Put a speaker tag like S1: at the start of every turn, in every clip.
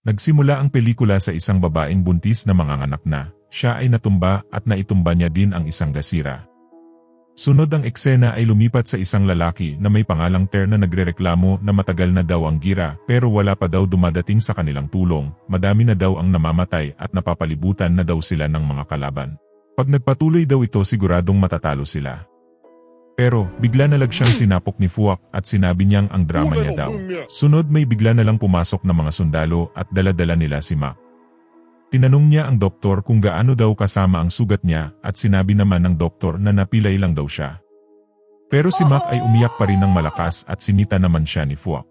S1: Nagsimula ang pelikula sa isang babaeng buntis na manganganak na, siya ay natumba at naitumba niya din ang isang gasira. Sunod ang eksena ay lumipat sa isang lalaki na may pangalang Ter na nagrereklamo na matagal na daw ang gira pero wala pa daw dumadating sa kanilang tulong, madami na daw ang namamatay at napapalibutan na daw sila ng mga kalaban. Pag nagpatuloy daw ito siguradong matatalo sila. Pero bigla na lang siyang sinapok ni Fuak at sinabi niyang ang drama niya daw. Sunod may bigla na lang pumasok na mga sundalo at dala-dala nila si Mac. Tinanong niya ang doktor kung gaano daw kasama ang sugat niya at sinabi naman ng doktor na napilay lang daw siya. Pero si Mac ay umiyak pa rin ng malakas at sinita naman siya ni Fuak.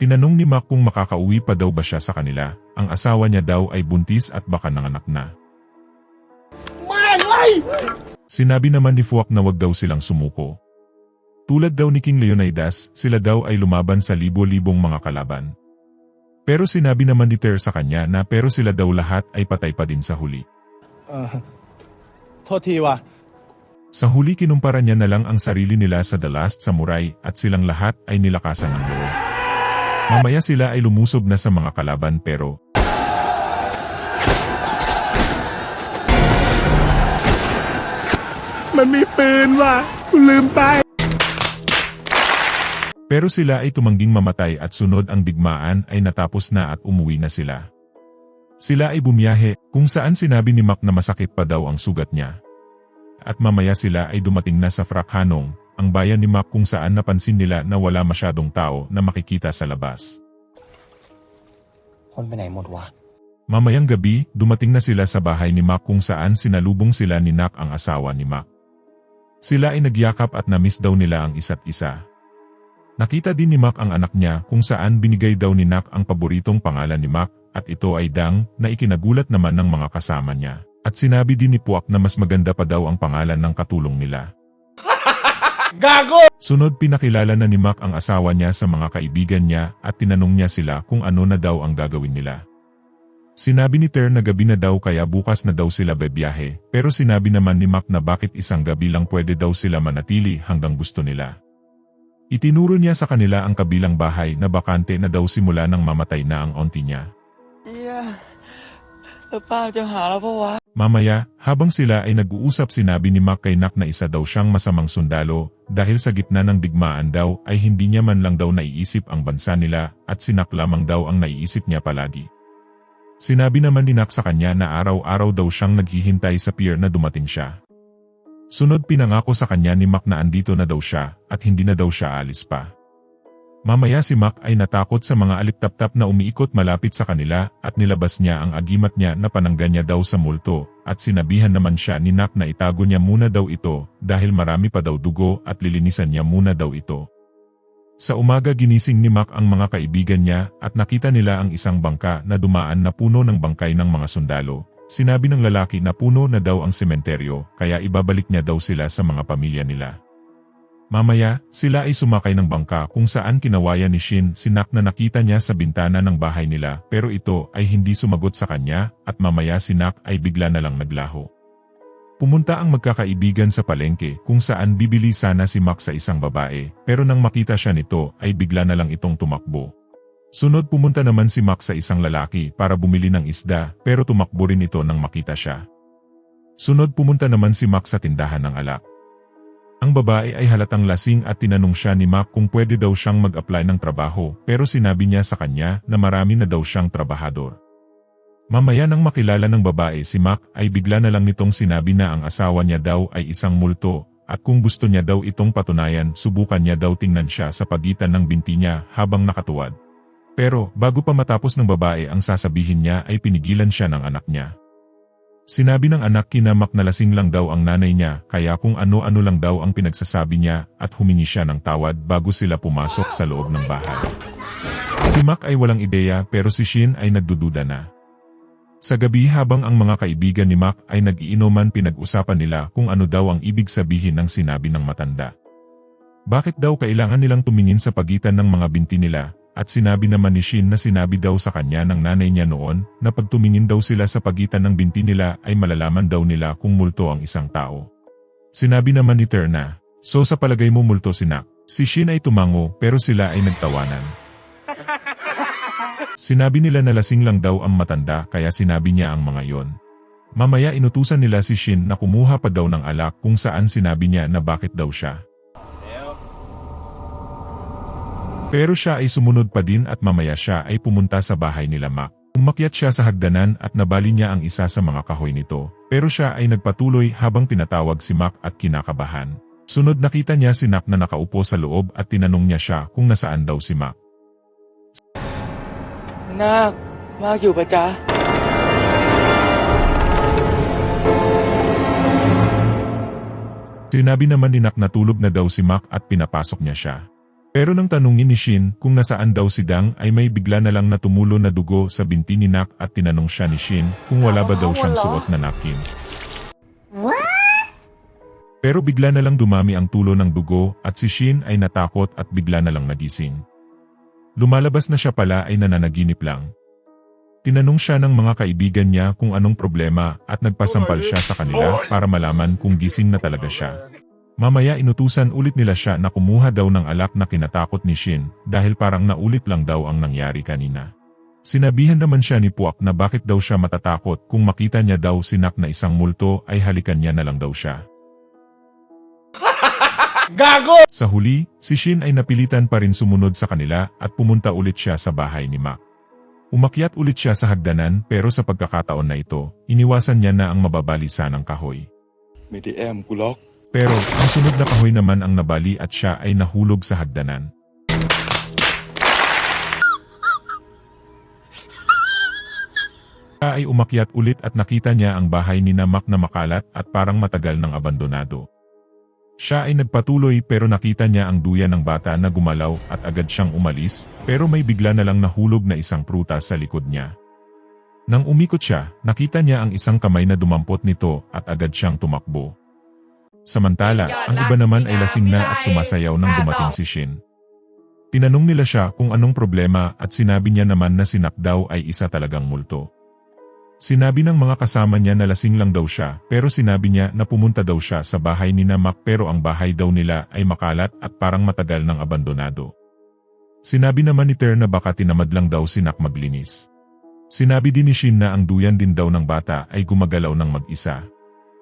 S1: Tinanong ni Mac kung makakauwi pa daw ba siya sa kanila, ang asawa niya daw ay buntis at baka nanganak na. Sinabi naman ni Fuak na wag daw silang sumuko. Tulad daw ni King Leonidas, sila daw ay lumaban sa libo-libong mga kalaban. Pero sinabi naman ni Ter sa kanya na pero sila daw lahat ay patay pa din sa huli. Sa huli kinumpara niya na lang ang sarili nila sa The Last Samurai at silang lahat ay nilakasan ng loob. Mamaya sila ay lumusob na sa mga kalaban pero Pero sila ay tumangging mamatay at sunod ang digmaan ay natapos na at umuwi na sila. Sila ay bumiyahe kung saan sinabi ni Mac na masakit pa daw ang sugat niya. At mamaya sila ay dumating na sa Frakhanong, ang bayan ni Mac kung saan napansin nila na wala masyadong tao na makikita sa labas. Mamayang gabi, dumating na sila sa bahay ni Mac kung saan sinalubong sila ni Nak ang asawa ni Mac. Sila ay nagyakap at na-miss daw nila ang isa't isa. Nakita din ni Mac ang anak niya kung saan binigay daw ni Nak ang paboritong pangalan ni Mac at ito ay Dang na ikinagulat naman ng mga kasama niya. At sinabi din ni Puak na mas maganda pa daw ang pangalan ng katulong nila.
S2: Gago!
S1: Sunod pinakilala na ni Mac ang asawa niya sa mga kaibigan niya at tinanong niya sila kung ano na daw ang gagawin nila. Sinabi ni Ter na gabi na daw kaya bukas na daw sila bebiyahe pero sinabi naman ni Mac na bakit isang gabi lang pwede daw sila manatili hanggang gusto nila. Itinuro niya sa kanila ang kabilang bahay na bakante na daw simula nang mamatay na ang auntie niya. Mamaya, habang sila ay nag-uusap sinabi ni Mac kay Nak na isa daw siyang masamang sundalo dahil sa gitna ng digmaan daw ay hindi niya man lang daw naiisip ang bansa nila at si Nak lamang daw ang naiisip niya palagi. Sinabi naman ni Nak sa kanya na araw-araw daw siyang naghihintay sa pier na dumating siya. Sunod pinangako sa kanya ni Mac na andito na daw siya at hindi na daw siya alis pa. Mamaya si Mac ay natakot sa mga aliptap-tap na umiikot malapit sa kanila at nilabas niya ang agimat niya na panangga niya daw sa multo at sinabihan naman siya ni Nak na itago niya muna daw ito dahil marami pa daw dugo at lilinisan niya muna daw ito. Sa umaga ginising ni Mac ang mga kaibigan niya at nakita nila ang isang bangka na dumaan na puno ng bangkay ng mga sundalo. Sinabi ng lalaki na puno na daw ang sementeryo kaya ibabalik niya daw sila sa mga pamilya nila. Mamaya, sila ay sumakay ng bangka kung saan kinawayan ni Shin si Nak na nakita niya sa bintana ng bahay nila pero ito ay hindi sumagot sa kanya at mamaya si Nak ay bigla na lang naglaho. Pumunta ang magkakaibigan sa palengke kung saan bibili sana si Mac sa isang babae pero nang makita siya nito ay bigla na lang itong tumakbo. Sunod pumunta naman si Mac sa isang lalaki para bumili ng isda pero tumakbo rin ito nang makita siya. Sunod pumunta naman si Mac sa tindahan ng alak. Ang babae ay halatang lasing at tinanong siya ni Mac kung pwede daw siyang mag-apply ng trabaho pero sinabi niya sa kanya na marami na daw siyang trabahador. Mamaya nang makilala ng babae si Mac ay bigla na lang nitong sinabi na ang asawa niya daw ay isang multo at kung gusto niya daw itong patunayan subukan niya daw tingnan siya sa pagitan ng binti niya habang nakatuwad. Pero bago pa matapos ng babae ang sasabihin niya ay pinigilan siya ng anak niya. Sinabi ng anak kina Mac na lasing lang daw ang nanay niya kaya kung ano-ano lang daw ang pinagsasabi niya at humingi siya ng tawad bago sila pumasok sa loob ng bahay. Si Mac ay walang ideya pero si Shin ay nagdududa na. Sa gabi habang ang mga kaibigan ni Mac ay nag-iinuman pinag-usapan nila kung ano daw ang ibig sabihin ng sinabi ng matanda. Bakit daw kailangan nilang tumingin sa pagitan ng mga binti nila at sinabi naman ni Shin na sinabi daw sa kanya ng nanay niya noon na pag tumingin daw sila sa pagitan ng binti nila ay malalaman daw nila kung multo ang isang tao. Sinabi naman ni Ter na, so sa palagay mo multo si Nak? Si Shin ay tumango pero sila ay nagtawanan. Sinabi nila na lasing lang daw ang matanda kaya sinabi niya ang mga yon. Mamaya inutusan nila si Shin na kumuha pa daw ng alak kung saan sinabi niya na bakit daw siya. Pero siya ay sumunod pa din at mamaya siya ay pumunta sa bahay nila Mac. Umakyat siya sa hagdanan at nabali niya ang isa sa mga kahoy nito, pero siya ay nagpatuloy habang tinatawag si Mac at kinakabahan. Sunod nakita niya si Nak na nakaupo sa loob at tinanong niya siya kung nasaan daw si Mac.
S3: Nak, Macอยู่ปะจ๊ะ
S1: Sinabi naman ni Nak na tulog na daw si Mac at pinapasok niya siya. Pero nang tanungin ni Shin kung nasaan daw si Dang ay may bigla na lang na tumulo na dugo sa binti ni Nak at tinanong siya ni Shin kung wala ba daw siyang suot na napkin. Pero bigla na lang dumami ang tulo ng dugo at si Shin ay natakot at bigla na lang nagising. Lumalabas na siya pala ay nananaginip lang. Tinanong siya ng mga kaibigan niya kung anong problema at nagpasampal siya sa kanila para malaman kung gising na talaga siya. Mamaya inutusan ulit nila siya na kumuha daw ng alak na kinatakot ni Shin dahil parang naulit lang daw ang nangyari kanina. Sinabihan naman siya ni Puak na bakit daw siya matatakot kung makita niya daw si Nak na isang multo ay halikan niya na lang daw siya.
S2: Gago!
S1: Sa huli, si Shin ay napilitan pa rin sumunod sa kanila at pumunta ulit siya sa bahay ni Mac. Umakyat ulit siya sa hagdanan pero sa pagkakataon na ito, iniwasan niya na ang mababalisa ng kahoy.
S3: ไม่ได้แอมกูล็อก
S1: Pero ang sunod na kahoy naman ang nabali at siya ay nahulog sa hagdanan. Siya ay umakyat ulit at nakita niya ang bahay ni Mac na makalat at parang matagal ng abandonado. Siya ay nagpatuloy pero nakita niya ang duya ng bata na gumalaw at agad siyang umalis, pero may bigla na lang nahulog na isang prutas sa likod niya. Nang umikot siya, nakita niya ang isang kamay na dumampot nito at agad siyang tumakbo. Samantala, ang iba naman ay lasing na at sumasayaw nang dumating si Shin. Tinanong nila siya kung anong problema at sinabi niya naman na si Nak daw ay isa talagang multo. Sinabi ng mga kasama niya na lasing lang daw siya pero sinabi niya na pumunta daw siya sa bahay ni Mac pero ang bahay daw nila ay makalat at parang matagal ng abandonado. Sinabi naman ni Ter na baka tinamad lang daw si Nak maglinis. Sinabi din ni Shin na ang duyan din daw ng bata ay gumagalaw ng mag-isa.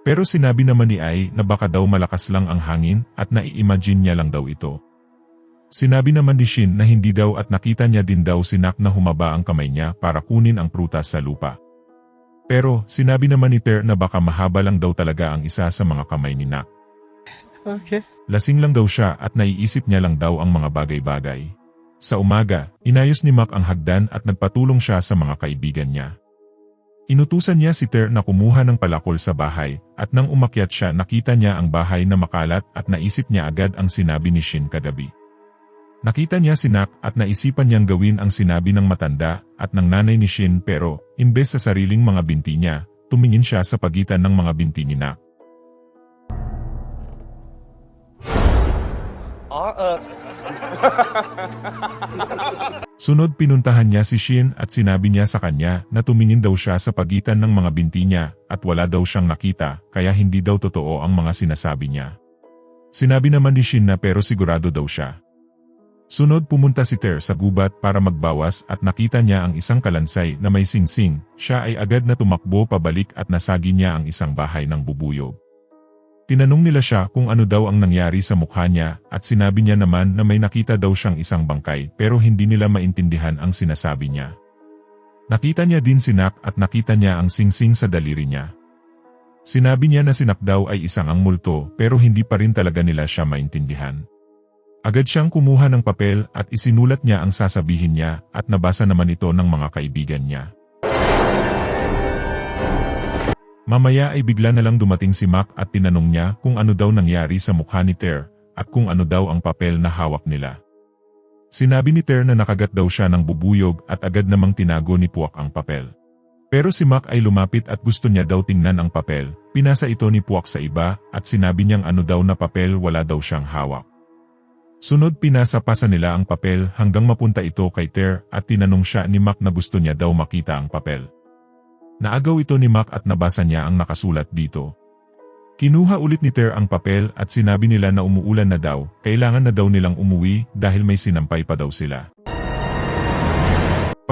S1: Pero sinabi naman ni Ai na baka daw malakas lang ang hangin at nai-imagine niya lang daw ito. Sinabi naman ni Shin na hindi daw at nakita niya din daw si Nak na humaba ang kamay niya para kunin ang prutas sa lupa. Pero sinabi naman ni Ter na baka mahaba lang daw talaga ang isa sa mga kamay ni Nak.
S3: Okay.
S1: Lasing lang daw siya at naiisip niya lang daw ang mga bagay-bagay. Sa umaga, inayos ni Mac ang hagdan at nagpatulong siya sa mga kaibigan niya. Inutusan niya si Ter na kumuha ng palakol sa bahay, at nang umakyat siya nakita niya ang bahay na makalat at naisip niya agad ang sinabi ni Shin kagabi. Nakita niya si Nak at naisipan niyang gawin ang sinabi ng matanda at ng nanay ni Shin pero, imbes sa sariling mga binti niya, tumingin siya sa pagitan ng mga binti ni Nak. Sunod pinuntahan niya si Shin at sinabi niya sa kanya na tumingin daw siya sa pagitan ng mga binti niya at wala daw siyang nakita kaya hindi daw totoo ang mga sinasabi niya. Sinabi naman ni Shin na pero sigurado daw siya. Sunod pumunta si Ter sa gubat para magbawas at nakita niya ang isang kalansay na may singsing, siya ay agad na tumakbo pabalik at nasagi niya ang isang bahay ng bubuyog. Tinanong nila siya kung ano daw ang nangyari sa mukha niya at sinabi niya naman na may nakita daw siyang isang bangkay pero hindi nila maintindihan ang sinasabi niya. Nakita niya din si Nak at nakita niya ang singsing sa daliri niya. Sinabi niya na si Nak daw ay isang ang multo pero hindi pa rin talaga nila siya maintindihan. Agad siyang kumuha ng papel at isinulat niya ang sasabihin niya at nabasa naman ito ng mga kaibigan niya. Mamaya ay bigla na lang dumating si Mac at tinanong niya kung ano daw nangyari sa mukha ni Ter at kung ano daw ang papel na hawak nila. Sinabi ni Ter na nakagat daw siya ng bubuyog at agad namang tinago ni Puak ang papel. Pero si Mac ay lumapit at gusto niya daw tingnan ang papel, pinasa ito ni Puak sa iba at sinabi niyang ano daw na papel wala daw siyang hawak. Sunod pinasa pa sa nila ang papel hanggang mapunta ito kay Ter at tinanong siya ni Mac na gusto niya daw makita ang papel. Naagaw ito ni Mac at nabasa niya ang nakasulat dito. Kinuha ulit ni Ter ang papel at sinabi nila na umuulan na daw, kailangan na daw nilang umuwi dahil may sinampay pa daw sila.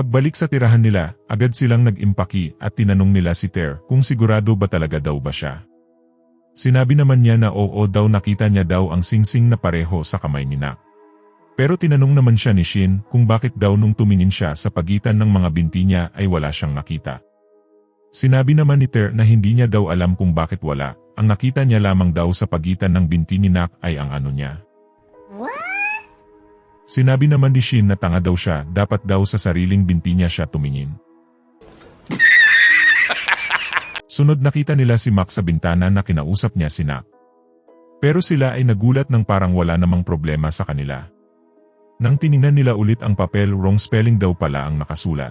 S1: Pagbalik sa tirahan nila, agad silang nag-impaki at tinanong nila si Ter kung sigurado ba talaga daw ba siya. Sinabi naman niya na oo daw, nakita niya daw ang singsing na pareho sa kamay ni Nak. Pero tinanong naman siya ni Shin kung bakit daw nung tumingin siya sa pagitan ng mga binti niya ay wala siyang nakita. Sinabi naman ni Ter na hindi niya daw alam kung bakit wala, ang nakita niya lamang daw sa pagitan ng binti ni Nak ay ang ano niya. Sinabi naman ni Shin na tanga daw siya, dapat daw sa sariling binti niya siya tumingin. Sunod nakita nila si Mac sa bintana na kinausap niya si Nak. Pero sila ay nagulat nang parang wala namang problema sa kanila. Nang tiningnan nila ulit ang papel, wrong spelling daw pala ang nakasulat.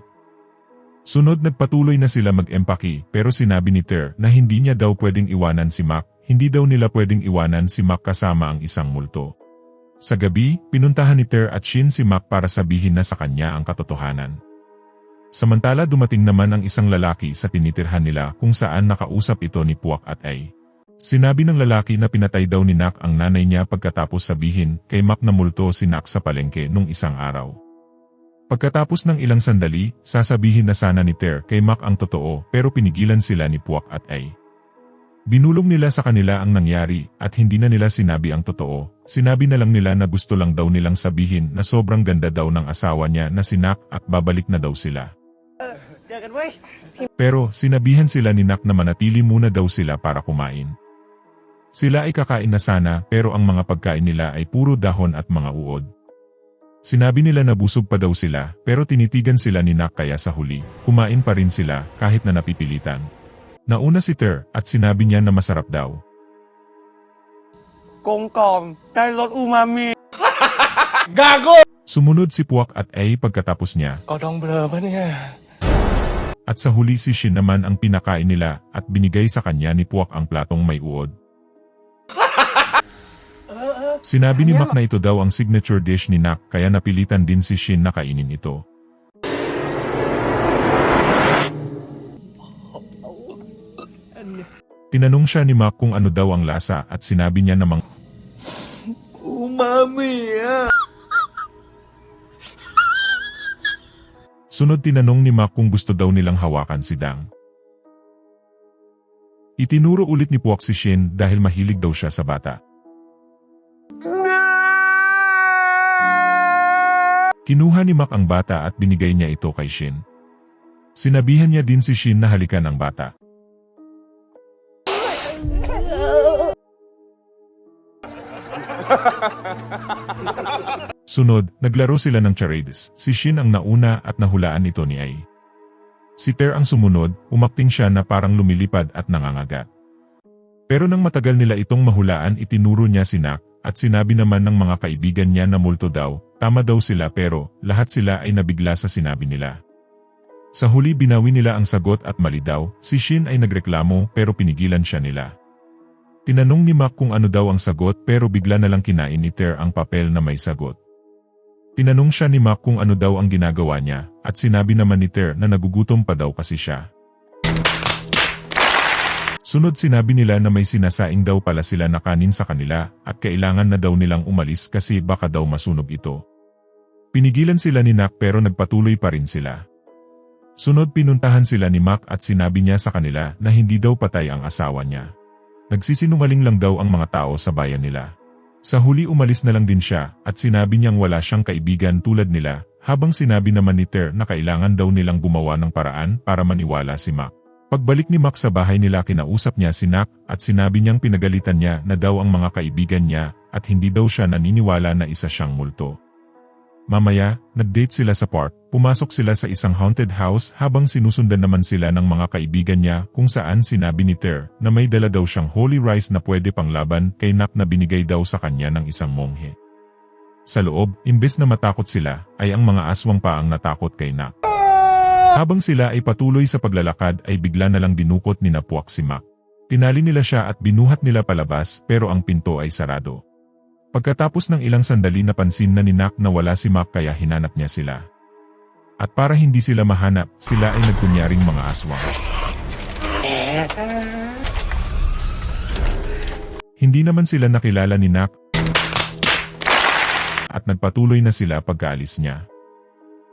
S1: Sunod nagpatuloy na sila mag-empaki pero sinabi ni Ter na hindi niya daw pwedeng iwanan si Mac, hindi daw nila pwedeng iwanan si Mac kasama ang isang multo. Sa gabi, pinuntahan ni Ter at Shin si Mac para sabihin na sa kanya ang katotohanan. Samantala dumating naman ang isang lalaki sa tinitirhan nila kung saan nakausap ito ni Puak at Ay. Sinabi ng lalaki na pinatay daw ni Nak ang nanay niya pagkatapos sabihin kay Mac na multo si Nak sa palengke nung isang araw. Pagkatapos ng ilang sandali, sasabihin na sana ni Ter kay Mac ang totoo pero pinigilan sila ni Puak at Ay. Binulong nila sa kanila ang nangyari at hindi na nila sinabi ang totoo. Sinabi na lang nila na gusto lang daw nilang sabihin na sobrang ganda daw ng asawa niya na si Nak at babalik na daw sila. Pero sinabihan sila ni Nak na manatili muna daw sila para kumain. Sila ay kakain na sana pero ang mga pagkain nila ay puro dahon at mga uod. Sinabi nila na busog pa daw sila pero tinitigan sila ni Nak kaya sa huli, kumain pa rin sila kahit na napipilitan. Nauna si Ter at sinabi niya na masarap daw.
S2: Kongkong, tayo umami. Gago!
S1: Sumunod si Puak at Ay pagkatapos niya.
S3: Kodong blur ba niya?
S1: At sa huli si Shin naman ang pinakain nila at binigay sa kanya ni Puak ang platong may uod. Sinabi ni Mac na ito daw ang signature dish ni Nak kaya napilitan din si Shin na kainin ito. Tinanong siya ni Mac kung ano daw ang lasa at sinabi niya namang
S2: Umami ah.
S1: Sunod tinanong ni Mac kung gusto daw nilang hawakan si Dang. Itinuro ulit ni Puak si Shin dahil mahilig daw siya sa bata. Kinuha ni Mac ang bata at binigay niya ito kay Shin. Sinabihan niya din si Shin na halikan ang bata. Sunod, naglaro sila ng charades. Si Shin ang nauna at nahulaan ito ni Ai. Si Ter ang sumunod, umakting siya na parang lumilipad at nangangagat. Pero nang matagal nila itong mahulaan, itinuro niya si Nak at sinabi naman ng mga kaibigan niya na multo daw, tama daw sila pero lahat sila ay nabigla sa sinabi nila. Sa huli binawi nila ang sagot at mali daw, si Shin ay nagreklamo pero pinigilan siya nila. Tinanong ni Mac kung ano daw ang sagot pero bigla na lang kinain ni Ter ang papel na may sagot. Tinanong siya ni Mac kung ano daw ang ginagawa niya at sinabi naman ni Ter na nagugutom pa daw kasi siya. Sunod sinabi nila na may sinasaing daw pala sila na kanin sa kanila at kailangan na daw nilang umalis kasi baka daw masunog ito. Pinigilan sila ni Nak pero nagpatuloy pa rin sila. Sunod pinuntahan sila ni Mac at sinabi niya sa kanila na hindi daw patay ang asawa niya. Nagsisinungaling lang daw ang mga tao sa bayan nila. Sa huli umalis na lang din siya at sinabi niyang wala siyang kaibigan tulad nila habang sinabi naman ni Ter na kailangan daw nilang gumawa ng paraan para maniwala si Mac. Pagbalik ni Mac sa bahay nila kinausap niya si Nak at sinabi niyang pinagalitan niya na daw ang mga kaibigan niya at hindi daw siya naniniwala na isa siyang multo. Mamaya, nag-date sila sa park, pumasok sila sa isang haunted house habang sinusundan naman sila ng mga kaibigan niya kung saan sinabi ni Ter na may dala daw siyang holy rice na pwede pang laban kay Nak na binigay daw sa kanya ng isang monghe. Sa loob, imbes na matakot sila, ay ang mga aswang pa ang natakot kay Nak. Habang sila ay patuloy sa paglalakad ay bigla na lang dinukot ni Puak si Mac. Tinali nila siya at binuhat nila palabas pero ang pinto ay sarado. Pagkatapos ng ilang sandali napansin na ni Nak na wala si Mac kaya hinanap niya sila. At para hindi sila mahanap, sila ay nagkunyaring mga aswang. Hindi naman sila nakilala ni Nak at nagpatuloy na sila pagkaalis niya.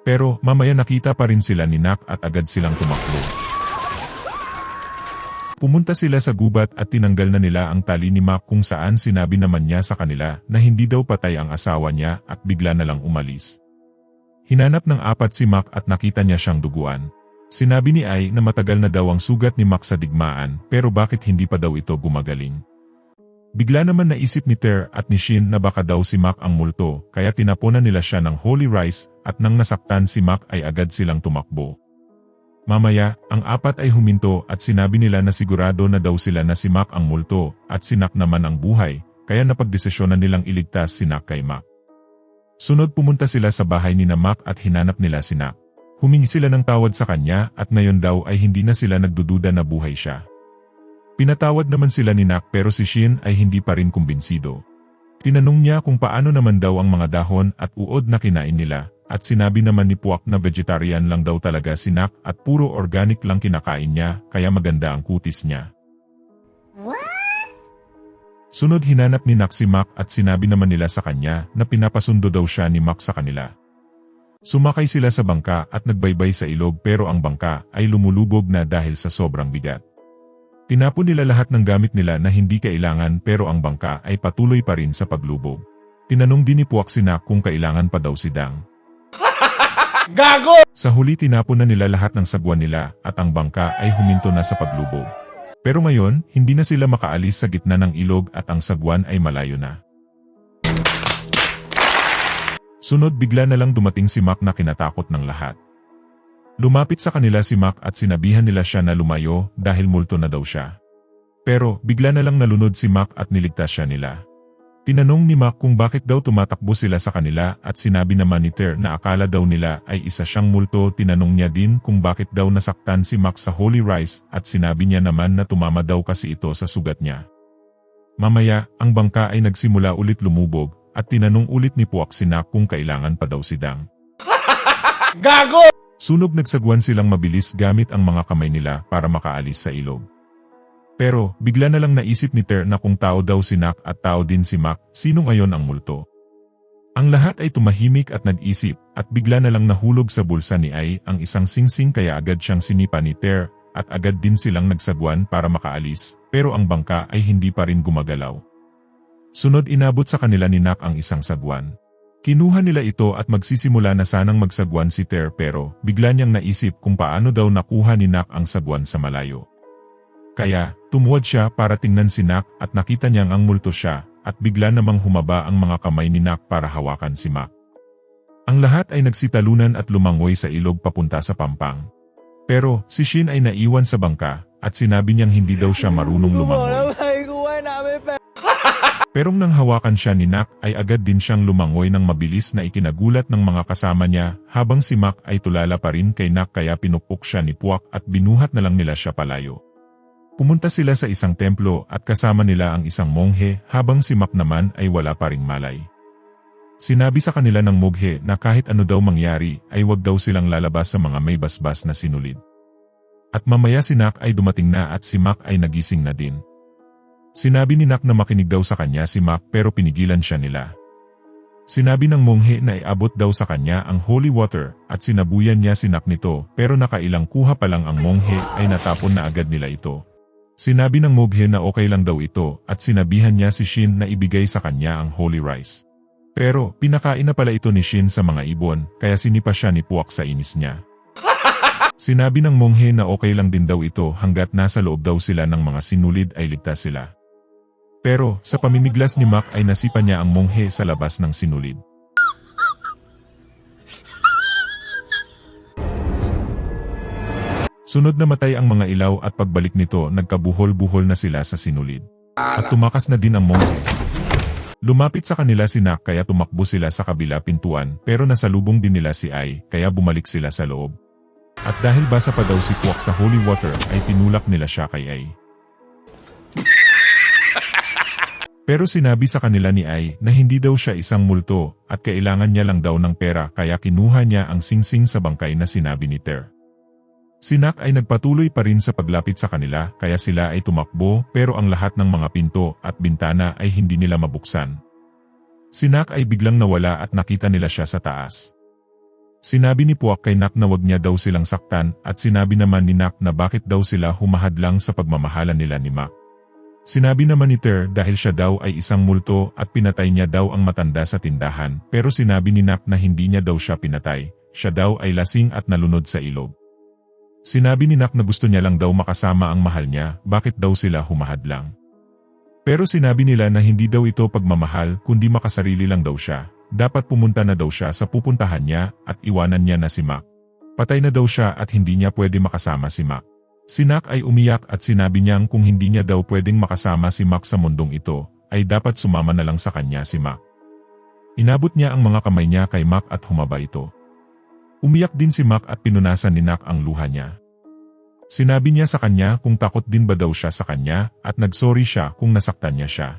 S1: Pero mamaya nakita pa rin sila ni Nak at agad silang tumakbo. Pumunta sila sa gubat at tinanggal na nila ang tali ni Mac kung saan sinabi naman niya sa kanila na hindi daw patay ang asawa niya at bigla na lang umalis. Hinanap ng apat si Mac at nakita niya siyang duguan. Sinabi ni Ai na matagal na daw ang sugat ni Mac sa digmaan pero bakit hindi pa daw ito gumagaling. Bigla naman naisip ni Ter at ni Shin na baka daw si Mac ang multo kaya tinapunan nila siya ng holy rice at nang nasaktan si Mac ay agad silang tumakbo. Mamaya, ang apat ay huminto at sinabi nila na sigurado na daw sila na si Mac ang multo at si Nak naman ang buhay kaya napagdesisyonan nilang iligtas si Nak kay Mac. Sunod pumunta sila sa bahay ni Mac at hinanap nila si Nak. Humingi sila ng tawad sa kanya at ngayon daw ay hindi na sila nagdududa na buhay siya. Pinatawad naman sila ni Nak pero si Shin ay hindi pa rin kumbinsido. Tinanong niya kung paano naman daw ang mga dahon at uod na kinain nila at sinabi naman ni Puak na vegetarian lang daw talaga si Nak at puro organic lang kinakain niya kaya maganda ang kutis niya. Sunod hinanap ni Nak si Mac at sinabi naman nila sa kanya na pinapasundo daw siya ni Mac sa kanila. Sumakay sila sa bangka at nagbaybay sa ilog pero ang bangka ay lumulubog na dahil sa sobrang bigat. Tinapon nila lahat ng gamit nila na hindi kailangan pero ang bangka ay patuloy pa rin sa paglubog. Tinanong din ni Puak si Nak kung kailangan pa daw si Dang.
S2: Gago!
S1: Sa huli tinapon na nila lahat ng sagwan nila at ang bangka ay huminto na sa paglubog. Pero ngayon, hindi na sila makaalis sa gitna ng ilog at ang sagwan ay malayo na. Sunod bigla na lang dumating si Mac na kinatakot ng lahat. Lumapit sa kanila si Mac at sinabihan nila siya na lumayo dahil multo na daw siya. Pero bigla na lang nalunod si Mac at niligtas siya nila. Tinanong ni Mac kung bakit daw tumatakbo sila sa kanila at sinabi naman ni Ter na akala daw nila ay isa siyang multo. Tinanong niya din kung bakit daw nasaktan si Mac sa holy rice at sinabi niya naman na tumama daw kasi ito sa sugat niya. Mamaya, ang bangka ay nagsimula ulit lumubog at tinanong ulit ni Puak si Nak kung kailangan pa daw si Dang.
S2: Gago!
S1: Sunog nagsagwan silang mabilis gamit ang mga kamay nila para makaalis sa ilog. Pero, bigla na lang naisip ni Ter na kung tao daw si Nak at tao din si Mac, sino ngayon ang multo? Ang lahat ay tumahimik at nag-isip, at bigla na lang nahulog sa bulsa ni Ai ang isang singsing kaya agad siyang sinipa ni Ter, at agad din silang nagsagwan para makaalis, pero ang bangka ay hindi pa rin gumagalaw. Sunod inabot sa kanila ni Nak ang isang sagwan. Kinuha nila ito at magsisimula na sanang magsagwan si Ter pero bigla niyang naisip kung paano daw nakuha ni Nak ang sagwan sa malayo. Kaya, tumuwad siya para tingnan si Nak at nakita niyang ang multo siya at bigla namang humaba ang mga kamay ni Nak para hawakan si Mac. Ang lahat ay nagsitalunan at lumangoy sa ilog papunta sa pampang. Pero si Shin ay naiwan sa bangka at sinabi niyang hindi daw siya marunong lumangoy. Pero nang hawakan siya ni Nak ay agad din siyang lumangoy ng mabilis na ikinagulat ng mga kasama niya habang si Mac ay tulala pa rin kay Nak kaya pinupok siya ni Puak at binuhat na lang nila siya palayo. Pumunta sila sa isang templo at kasama nila ang isang monghe habang si Mac naman ay wala pa ring malay. Sinabi sa kanila ng monghe na kahit ano daw mangyari ay wag daw silang lalabas sa mga may basbas na sinulid. At mamaya si Nak ay dumating na at si Mac ay nagising na din. Sinabi ni Nak na makinig daw sa kanya si Mac pero pinigilan siya nila. Sinabi ng monghe na iabot daw sa kanya ang holy water at sinabuyan niya si Nak nito pero nakailang kuha pa lang ang monghe ay natapon na agad nila ito. Sinabi ng monghe na okay lang daw ito at sinabihan niya si Shin na ibigay sa kanya ang holy rice. Pero pinakain na pala ito ni Shin sa mga ibon kaya sinipa siya ni Puak sa inis niya. Sinabi ng monghe na okay lang din daw ito hanggat nasa loob daw sila ng mga sinulid ay ligtas sila. Pero sa pamimiglas ni Mac ay nasipa niya ang monghe sa labas ng sinulid. Sunod na matay ang mga ilaw at pagbalik nito nagkabuhol-buhol na sila sa sinulid. At tumakas na din ang monghe. Lumapit sa kanila si Nak kaya tumakbo sila sa kabila pintuan pero nasalubong din nila si Ai kaya bumalik sila sa loob. At dahil basa pa daw si Puak sa holy water ay tinulak nila siya kay Ai. Pero sinabi sa kanila ni Ai na hindi daw siya isang multo at kailangan niya lang daw ng pera kaya kinuha niya ang singsing sa bangkay na sinabi ni Ter. Si Nak ay nagpatuloy pa rin sa paglapit sa kanila kaya sila ay tumakbo pero ang lahat ng mga pinto at bintana ay hindi nila mabuksan. Si Nak ay biglang nawala at nakita nila siya sa taas. Sinabi ni Puak kay Nak na wag niya daw silang saktan at sinabi naman ni Nak na bakit daw sila humahadlang sa pagmamahalan nila ni Mac. Sinabi naman ni Ter dahil siya daw ay isang multo at pinatay niya daw ang matanda sa tindahan pero sinabi ni Nak na hindi niya daw siya pinatay, siya daw ay lasing at nalunod sa ilog. Sinabi ni Nak na gusto niya lang daw makasama ang mahal niya, bakit daw sila humahadlang. Pero sinabi nila na hindi daw ito pagmamahal kundi makasarili lang daw siya. Dapat pumunta na daw siya sa pupuntahan niya at iwanan niya na si Mac. Patay na daw siya at hindi niya pwede makasama si Mac. Si Nak ay umiyak at sinabi niyang kung hindi niya daw pwedeng makasama si Mac sa mundong ito, ay dapat sumama na lang sa kanya si Mac. Inabot niya ang mga kamay niya kay Mac at humaba ito. Umiyak din si Mac at pinunasan ni Nak ang luha niya. Sinabi niya sa kanya kung takot din ba daw siya sa kanya at nagsorry siya kung nasaktan niya siya.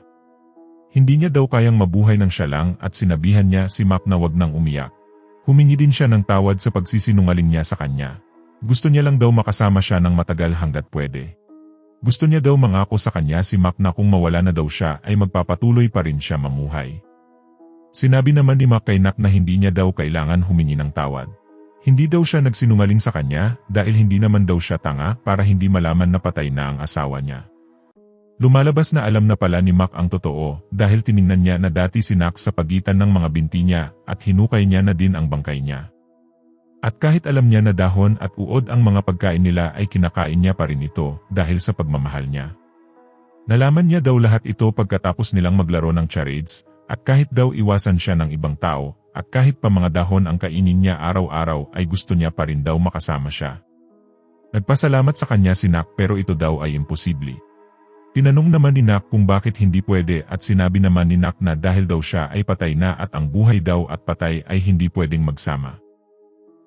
S1: Hindi niya daw kayang mabuhay ng siya lang at sinabihan niya si Mac na wag nang umiyak. Humingi din siya ng tawad sa pagsisinungaling niya sa kanya. Gusto niya lang daw makasama siya ng matagal hanggat pwede. Gusto niya daw mangako sa kanya si Mac na kung mawala na daw siya ay magpapatuloy pa rin siya mamuhay. Sinabi naman ni Mac kay Nak na hindi niya daw kailangan humingi ng tawad. Hindi daw siya nagsinungaling sa kanya dahil hindi naman daw siya tanga para hindi malaman na patay na ang asawa niya. Lumalabas na alam na pala ni Mac ang totoo dahil tiningnan niya na dati si Nak sa pagitan ng mga binti niya at hinukay niya na din ang bangkay niya. At kahit alam niya na dahon at uod ang mga pagkain nila ay kinakain niya pa rin ito dahil sa pagmamahal niya. Nalaman niya daw lahat ito pagkatapos nilang maglaro ng charades at kahit daw iwasan siya ng ibang tao at kahit pa mga dahon ang kainin niya araw-araw ay gusto niya pa rin daw makasama siya. Nagpasalamat sa kanya si Nak pero ito daw ay imposible. Tinanong naman ni Nak kung bakit hindi pwede at sinabi naman ni Nak na dahil daw siya ay patay na at ang buhay daw at patay ay hindi pwedeng magsama.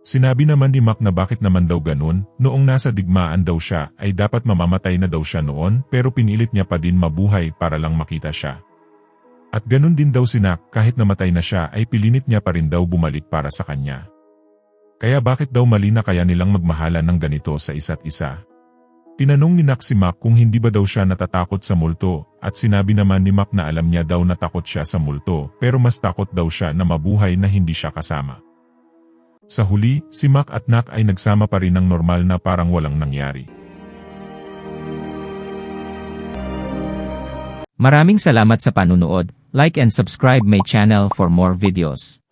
S1: Sinabi naman ni Mac na bakit naman daw ganun, noong nasa digmaan daw siya ay dapat mamamatay na daw siya noon pero pinilit niya pa din mabuhay para lang makita siya. At ganun din daw si Nak kahit namatay na siya ay pilinit niya pa rin daw bumalik para sa kanya. Kaya bakit daw mali na kaya nilang magmahalan ng ganito sa isa't isa? Tinanong ni Nak si Mac kung hindi ba daw siya natatakot sa multo at sinabi naman ni Mac na alam niya daw na takot siya sa multo pero mas takot daw siya na mabuhay na hindi siya kasama. Sa huli, si Mac at Nak ay nagsama pa rin ng normal na parang walang nangyari.
S4: Maraming salamat sa panunood. Like and subscribe my channel for more videos.